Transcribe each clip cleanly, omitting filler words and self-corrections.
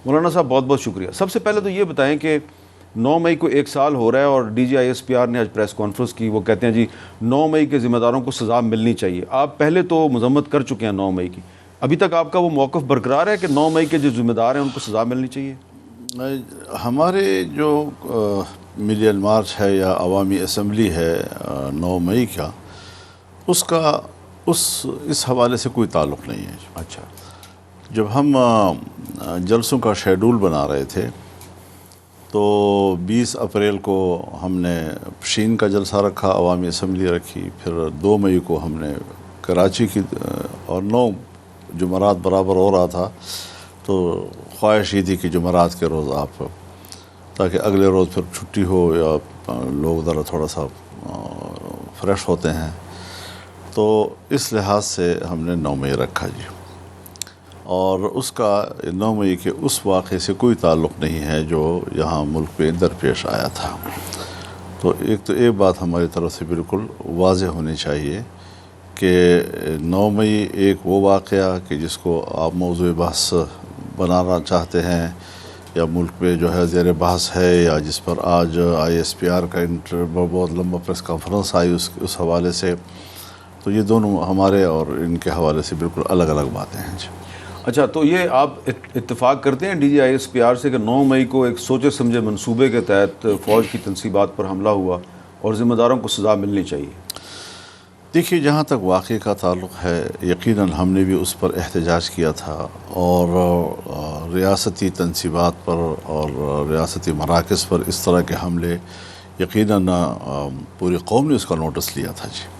مولانا صاحب بہت بہت شکریہ. سب سے پہلے تو یہ بتائیں کہ 9 مئی کو 1 سال ہو رہا ہے اور D G I S P R نے آج پریس کانفرنس کی. وہ کہتے ہیں جی 9 مئی کے ذمہ داروں کو سزا ملنی چاہیے. آپ پہلے تو مذمت کر چکے ہیں 9 مئی کی, ابھی تک آپ کا وہ موقف برقرار ہے کہ 9 مئی کے جو ذمہ دار ہیں ان کو سزا ملنی چاہیے؟ ہمارے جو ملین مارچ ہے یا عوامی اسمبلی ہے 9 مئی کا, اس کا اس حوالے سے کوئی تعلق نہیں ہے. اچھا. جب ہم جلسوں کا شیڈول بنا رہے تھے تو 20 اپریل کو ہم نے پشین کا جلسہ رکھا, عوامی اسمبلی رکھی, پھر 2 مئی کو ہم نے کراچی کی, اور 9 جمعرات برابر ہو رہا تھا تو خواہش یہ تھی کہ جمعرات کے روز آپ, تاکہ اگلے روز پھر چھٹی ہو یا لوگ ذرا تھوڑا سا فریش ہوتے ہیں, تو اس لحاظ سے ہم نے 9 مئی رکھا جی. اور اس کا 9 مئی کے اس واقعے سے کوئی تعلق نہیں ہے جو یہاں ملک پہ درپیش آیا تھا. تو ایک بات ہماری طرف سے بالکل واضح ہونی چاہیے کہ 9 مئی ایک وہ واقعہ کہ جس کو آپ موضوع بحث بنانا چاہتے ہیں یا ملک پہ جو ہے زیر بحث ہے, یا جس پر آج آئی ایس پی آر کا بہت لمبا پریس کانفرنس آئی اس حوالے سے, تو یہ دونوں ہمارے اور ان کے حوالے سے بالکل الگ الگ باتیں ہیں جی. اچھا, تو یہ آپ اتفاق کرتے ہیں D G I S P R سے کہ 9 مئی کو ایک سوچے سمجھے منصوبے کے تحت فوج کی تنصیبات پر حملہ ہوا اور ذمہ داروں کو سزا ملنی چاہیے؟ دیکھیے, جہاں تک واقعے کا تعلق ہے, یقیناً ہم نے بھی اس پر احتجاج کیا تھا, اور ریاستی تنصیبات پر اور ریاستی مراکز پر اس طرح کے حملے یقیناً پوری قوم نے اس کا نوٹس لیا تھا جی.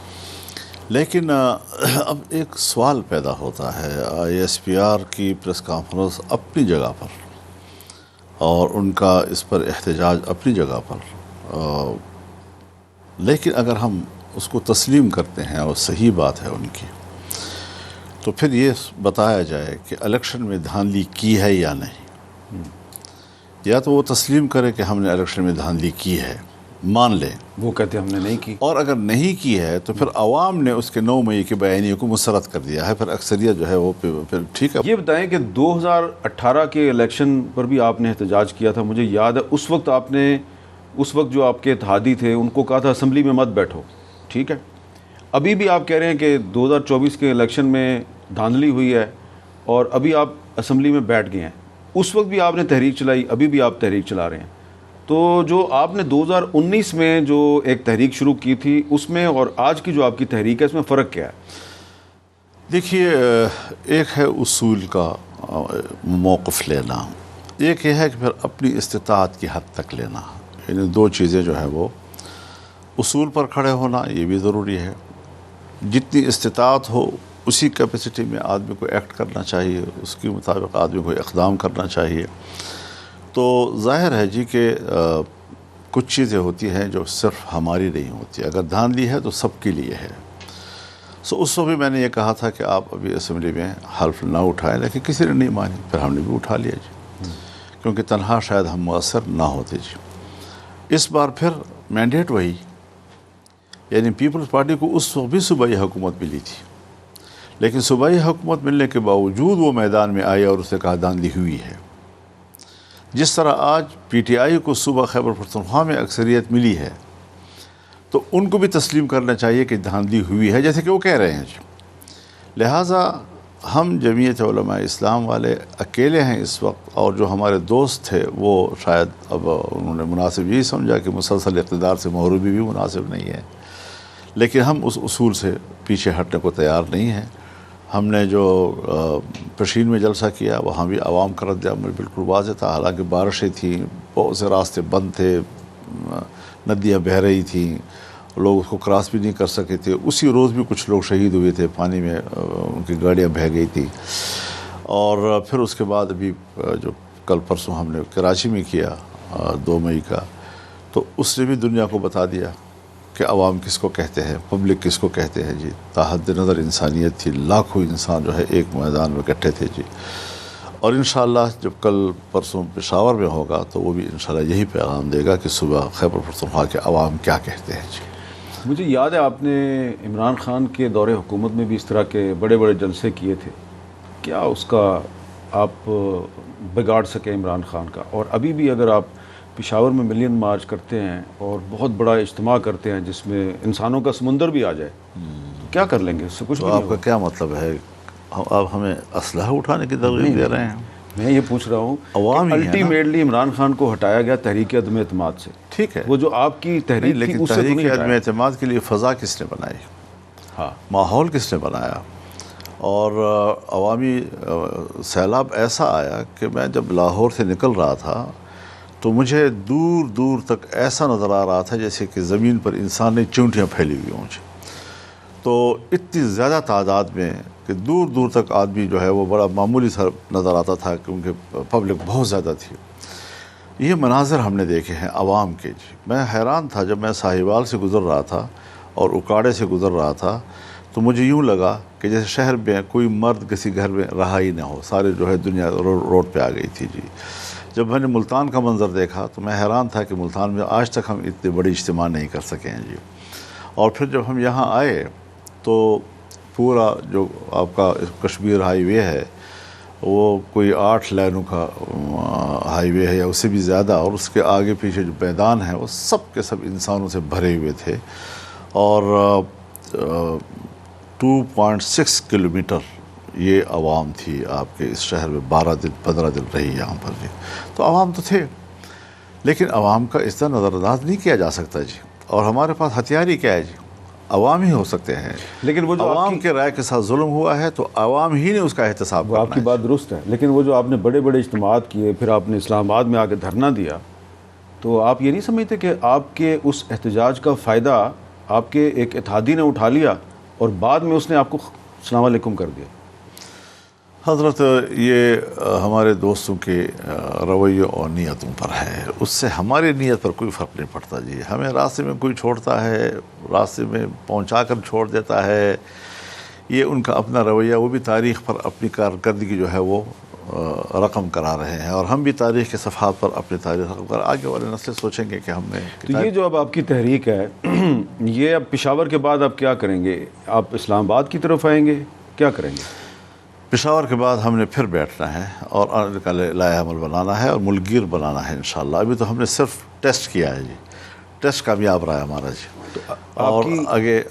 لیکن اب ایک سوال پیدا ہوتا ہے, آئی ایس پی آر کی پریس کانفرنس اپنی جگہ پر اور ان کا اس پر احتجاج اپنی جگہ پر, لیکن اگر ہم اس کو تسلیم کرتے ہیں اور صحیح بات ہے ان کی, تو پھر یہ بتایا جائے کہ الیکشن میں دھاندلی کی ہے یا نہیں. یا تو وہ تسلیم کرے کہ ہم نے الیکشن میں دھاندلی کی ہے, مان لیں, وہ کہتے ہیں ہم نے نہیں کی, اور اگر نہیں کی ہے تو پھر عوام نے اس کے 9 مئی کے بیانیے کو مسترد کر دیا ہے, پھر اکثریت جو ہے وہ پھر ٹھیک ہے. یہ بتائیں کہ 2018 کے الیکشن پر بھی آپ نے احتجاج کیا تھا, مجھے یاد ہے اس وقت آپ نے, اس وقت جو آپ کے اتحادی تھے ان کو کہا تھا اسمبلی میں مت بیٹھو, ٹھیک ہے. ابھی بھی آپ کہہ رہے ہیں کہ 2024 کے الیکشن میں دھاندلی ہوئی ہے اور ابھی آپ اسمبلی میں بیٹھ گئے ہیں. اس وقت بھی آپ نے تحریک چلائی, ابھی بھی آپ تحریک چلا رہے ہیں. تو جو آپ نے 2019 میں جو ایک تحریک شروع کی تھی اس میں اور آج کی جو آپ کی تحریک ہے اس میں فرق کیا ہے؟ دیکھیے, ایک ہے اصول کا موقف لینا, ایک یہ ہے کہ پھر اپنی استطاعت کی حد تک لینا. یعنی دو چیزیں جو ہے وہ اصول پر کھڑے ہونا یہ بھی ضروری ہے. جتنی استطاعت ہو اسی کیپیسٹی میں آدمی کو ایکٹ کرنا چاہیے, اس کے مطابق آدمی کو اقدام کرنا چاہیے. تو ظاہر ہے جی کہ کچھ چیزیں ہوتی ہیں جو صرف ہماری نہیں ہوتی, اگر دھاندلی ہے تو سب کے لیے ہے. اس وقت بھی میں نے یہ کہا تھا کہ آپ ابھی اسمبلی میں حلف نہ اٹھائیں, لیکن کسی نے نہیں مانی, پھر ہم نے بھی اٹھا لیا جی, کیونکہ تنہا شاید ہم مؤثر نہ ہوتے جی. اس بار پھر مینڈیٹ وہی, یعنی پیپلز پارٹی کو اس وقت بھی صوبائی حکومت ملی تھی, لیکن صوبائی حکومت ملنے کے باوجود وہ میدان میں آئی اور اس نے کہا دھاندلی ہوئی ہے. جس طرح آج پی ٹی آئی کو صوبہ خیبر پختونخوا میں اکثریت ملی ہے تو ان کو بھی تسلیم کرنا چاہیے کہ دھاندلی ہوئی ہے, جیسے کہ وہ کہہ رہے ہیں جی. لہٰذا ہم جمعیت علماء اسلام والے اکیلے ہیں اس وقت, اور جو ہمارے دوست تھے وہ شاید اب انہوں نے مناسب یہی سمجھا کہ مسلسل اقتدار سے محروبی بھی مناسب نہیں ہے, لیکن ہم اس اصول سے پیچھے ہٹنے کو تیار نہیں ہیں. ہم نے جو پشین میں جلسہ کیا وہاں بھی عوام کا رد عمل بالکل واضح تھا, حالانکہ بارشیں تھیں, بہت سے راستے بند تھے, ندیاں بہہ رہی تھیں, لوگ اس کو کراس بھی نہیں کر سکے تھے. اسی روز بھی کچھ لوگ شہید ہوئے تھے, پانی میں ان کی گاڑیاں بہہ گئی تھیں. اور پھر اس کے بعد ابھی جو کل پرسوں ہم نے کراچی میں کیا 2 مئی کا, تو اس نے بھی دنیا کو بتا دیا کہ عوام کس کو کہتے ہیں, پبلک کس کو کہتے ہیں جی. تحد نظر انسانیت تھی, لاکھوں انسان جو ہے ایک میدان میں اکٹھے تھے جی. اور انشاءاللہ جب کل پرسوں پشاور میں ہوگا تو وہ بھی انشاءاللہ یہی پیغام دے گا کہ صبح خیبر پختونخوا کے عوام کیا کہتے ہیں جی. مجھے یاد ہے آپ نے عمران خان کے دور حکومت میں بھی اس طرح کے بڑے بڑے جلسے کیے تھے, کیا اس کا آپ بگاڑ سکیں عمران خان کا. اور ابھی بھی اگر آپ پشاور میں ملین مارچ کرتے ہیں اور بہت بڑا اجتماع کرتے ہیں جس میں انسانوں کا سمندر بھی آ جائے تو کیا کر لیں گے؟ اس سے کچھ تو بھی آپ نہیں کا ہوگا. کیا مطلب ہے؟ آپ ہمیں اسلحہ اٹھانے کی ترغیب دے رہے ہیں؟ میں یہ پوچھ رہا ہوں عوام ہی ہے نا. الٹیمیٹلی عمران خان کو ہٹایا گیا تحریک عدم اعتماد سے. ٹھیک ہے، وہ جو آپ کی نہیں، تحریک تھی لیکن اس سے تو تحریک نہیں عدم ہٹایا. اعتماد کے لیے فضا کس نے بنائی؟ ہاں ماحول کس نے بنایا؟ اور عوامی سیلاب ایسا آیا کہ میں جب لاہور سے نکل رہا تھا تو مجھے دور دور تک ایسا نظر آ رہا تھا جیسے کہ زمین پر انسان نے چونٹیاں پھیلی ہوئی ہوں. تو اتنی زیادہ تعداد میں کہ دور دور تک آدمی جو ہے وہ بڑا معمولی سا نظر آتا تھا کیونکہ پبلک بہت زیادہ تھی. یہ مناظر ہم نے دیکھے ہیں عوام کے. جی میں حیران تھا جب میں ساہیوال سے گزر رہا تھا اور اکاڑے سے گزر رہا تھا تو مجھے یوں لگا کہ جیسے شہر میں کوئی مرد کسی گھر میں رہا ہی نہ ہو، سارے جو ہے دنیا روڈ پہ آ گئی تھی. جی جب میں نے ملتان کا منظر دیکھا تو میں حیران تھا کہ ملتان میں آج تک ہم اتنے بڑے اجتماع نہیں کر سکے ہیں. جی اور پھر جب ہم یہاں آئے تو پورا جو آپ کا کشمیر ہائی وے ہے وہ کوئی 8 لائنوں کا ہائی وے ہے یا اس سے بھی زیادہ، اور اس کے آگے پیچھے جو میدان ہے وہ سب کے سب انسانوں سے بھرے ہوئے تھے. اور 2.6 کلومیٹر یہ عوام تھی آپ کے اس شہر میں. 15 دن رہی یہاں پر. جی تو عوام تو تھے، لیکن عوام کا اس طرح نظر انداز نہیں کیا جا سکتا. جی اور ہمارے پاس ہتھیار ہی کیا ہے؟ جی عوام ہی ہو سکتے ہیں. لیکن وہ جو عوام کے رائے کے ساتھ ظلم ہوا ہے تو عوام ہی نے اس کا احتساب وہ آپ کی بات درست ہے، لیکن وہ جو آپ نے بڑے بڑے اجتماعات کیے، پھر آپ نے اسلام آباد میں آ کے دھرنا دیا، تو آپ یہ نہیں سمجھتے کہ آپ کے اس احتجاج کا فائدہ آپ کے ایک اتحادی نے اٹھا لیا اور بعد میں اس نے آپ کو السلام علیکم کر دیا؟ حضرت یہ ہمارے دوستوں کے رویوں اور نیتوں پر ہے، اس سے ہماری نیت پر کوئی فرق نہیں پڑتا. جی ہمیں راستے میں کوئی چھوڑتا ہے، راستے میں پہنچا کر چھوڑ دیتا ہے، یہ ان کا اپنا رویہ. وہ بھی تاریخ پر اپنی کارکردگی جو ہے وہ رقم کرا رہے ہیں، اور ہم بھی تاریخ کے صفحات پر اپنی تاریخ رقم کر آگے والے نسلیں سوچیں گے کہ ہم نے. تو یہ جو اب آپ کی تحریک ہے یہ اب پشاور کے بعد آپ کیا کریں گے؟ آپ اسلام آباد کی طرف آئیں گے، کیا کریں گے؟ پشاور کے بعد ہم نے پھر بیٹھنا ہے اور آنے کا لائحہ عمل بنانا ہے اور ملکگیر بنانا ہے انشاءاللہ. ابھی تو ہم نے صرف ٹیسٹ کیا ہے. جی ٹیسٹ کامیاب رہا ہے ہمارا. جی اور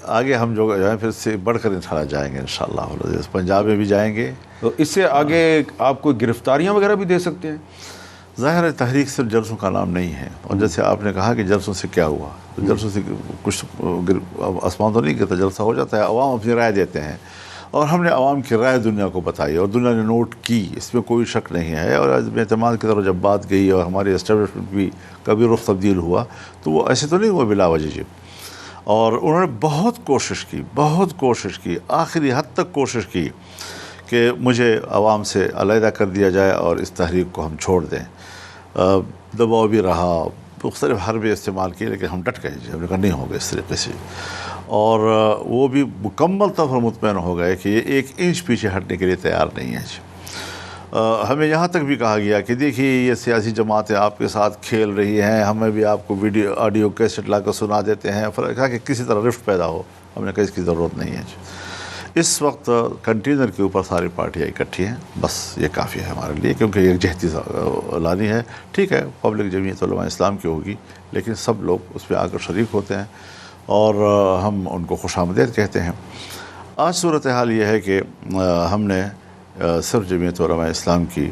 آگے ہم جو ہے پھر سے بڑھ کر انشاءاللہ جائیں گے انشاءاللہ. پنجاب میں بھی جائیں گے. تو اس سے آگے آپ کوئی گرفتاریاں وغیرہ بھی دے سکتے ہیں؟ ظاہر ہے تحریک صرف جلسوں کا نام نہیں ہے. اور جیسے آپ نے کہا کہ جلسوں سے کیا ہوا، تو جلسوں سے کچھ آسمان تو نہیں گرتا، جلسہ ہو جاتا ہے. عوام اپنی رائے دیتے ہیں اور ہم نے عوام کی رائے دنیا کو بتائی اور دنیا نے نوٹ کی، اس میں کوئی شک نہیں ہے. اور عدم اعتماد کی طرف جب بات گئی اور ہماری اسٹیبلشمنٹ بھی کبھی رخ تبدیل ہوا تو وہ ایسے تو نہیں ہوا بلا وجہ. جی اور انہوں نے بہت کوشش کی، آخری حد تک کوشش کی کہ مجھے عوام سے علیحدہ کر دیا جائے اور اس تحریک کو ہم چھوڑ دیں. دباؤ بھی رہا، مختلف حربے استعمال کیے، لیکن ہم ڈٹ گئے. جی ہم نے کہا نہیں ہوگا اس طریقے سے. اور وہ بھی مکمل طور پر مطمئن ہو گئے کہ یہ 1 انچ پیچھے ہٹنے کے لیے تیار نہیں ہے. جی ہمیں یہاں تک بھی کہا گیا کہ دیکھیے یہ سیاسی جماعتیں آپ کے ساتھ کھیل رہی ہیں، ہمیں بھی آپ کو آڈیو کیسٹ لا کر سنا دیتے ہیں. کہا کہ کسی طرح رفٹ پیدا ہو. ہم نے کہا اس کی ضرورت نہیں ہے. جی اس وقت کنٹینر کے اوپر ساری پارٹیاں اکٹھی ہیں، بس یہ کافی ہے ہمارے لیے، کیونکہ یہ جہتی لانی ہے. ٹھیک ہے پبلک جمعیت علماء اسلام کی ہوگی، لیکن سب لوگ اس پہ آ کر شریک ہوتے ہیں اور ہم ان کو خوش آمدید کہتے ہیں. آج صورتحال یہ ہے کہ ہم نے صرف جمعیت علماء اسلام کی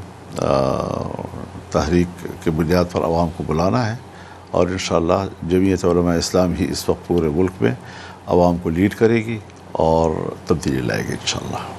تحریک کے بنیاد پر عوام کو بلانا ہے، اور انشاءاللہ جمعیت علماء اسلام ہی اس وقت پورے ملک میں عوام کو لیڈ کرے گی اور تبدیلی لائے گی انشاءاللہ.